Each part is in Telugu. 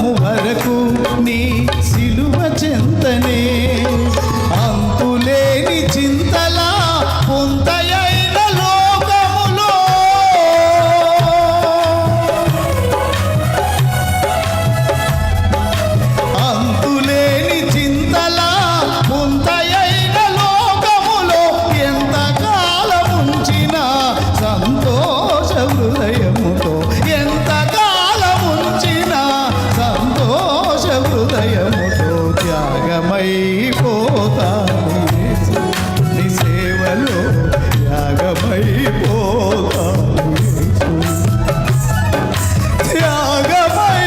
మరణము వరకు నీ సిలువ చెంతనే అంతులేని చింతలా పొంతయైన లోకములో అంతులేని చింతలా పొంతయైన లోకములో ఎంత కాలముంచిన సంతోష హృదయముతో ఎంత కాలముంచిన సంతోష హృదయముతో త్యాగమైపోతాను నీ సేవలో త్యాగమైపోతాను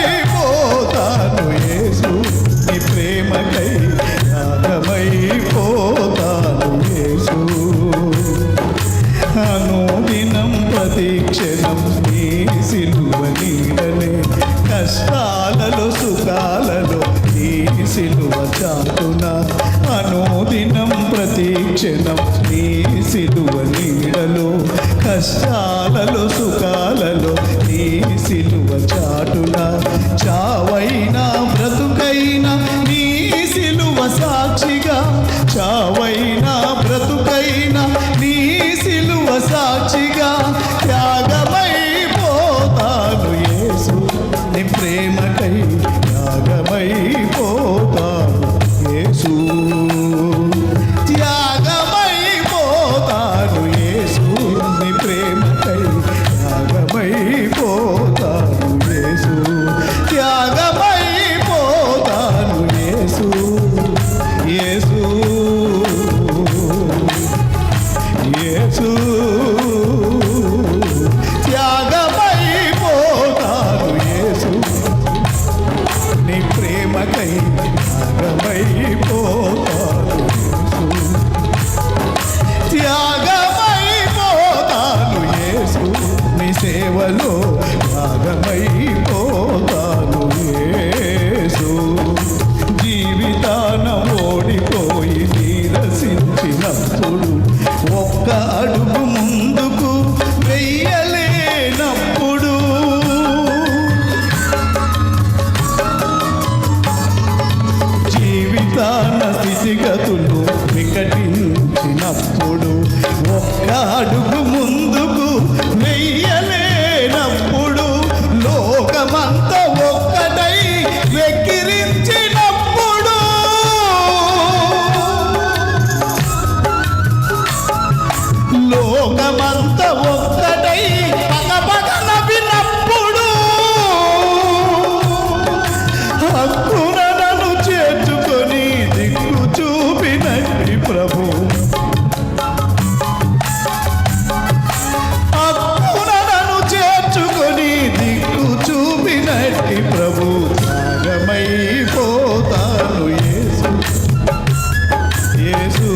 త్యాగమైపోతాను యేసు నీ ప్రేమకై త్యాగమైపోతాను యేసు అనుదినం ప్రతిక్షణం నీ సిలువ నీడనే కష్టాలలో సుఖాలలో నీ సిలువ చాటున అనుదినం ప్రతిక్షణం నీ సిలువ నీడలో కష్టాలలో సుఖాలలో నీ సిలువ చాటున చావైనా బ్రతుకైనా నీ సిలువ సాక్షిగా చావైనా బ్రతుకైనా నీ సిలువ సాక్షిగా త్యాగమైపోతాను యేసు నీ ప్రేమకై త్యాగమైపోతాను యేసు త్యాగమైపోతాను యేసు నీ ప్రేమకై త్యాగమైపోతాను యేసు త్యాగమైపోతాను యేసు యేసు యేసు త్యాగమైపోతాను యేసు నీ ప్రేమకై త్యాగమైపోతాను త్యాగమైపోతాను యేసు నీ సేవలో త్యాగమైపోతాను యేసు జీవితాన ఓడిపోయి నీరసించినప్పుడు ఒక్క అడుగు ముందుకు వెయ్యలేనప్పుడు జీవితాన స్థితిగతులు వికటించినప్పుడు ఒక్క అడుగు ముందుకు వెయ్యలేనప్పుడు లోకమంతా ఒక్కటై వెక్కిరించినప్పుడు లోకమంతా ఒక్కటై పగపగ నవ్వినప్పుడు హక్కున నన్ను చేర్చుకొని దిక్కు చూపినట్టి ప్రభు హక్కున నన్ను చేర్చుకొని దిక్కు చూపినట్టి ప్రభు త్యాగమైపోతాను యేసు యేసు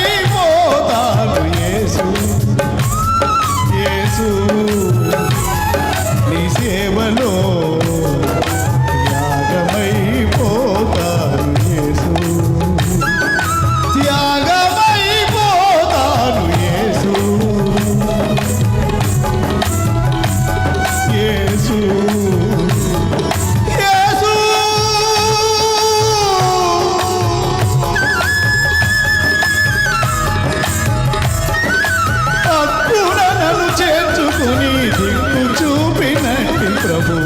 త్యాగమైపోతాను యేసు యేసు నీ సేవలో త్యాగమైపోతాను యేసు త్యాగమైపోతాను యేసు యేసు యేసు హక్కున నన్ను చేర్చుకుని దిక్కు చూపినట్టి ప్రభు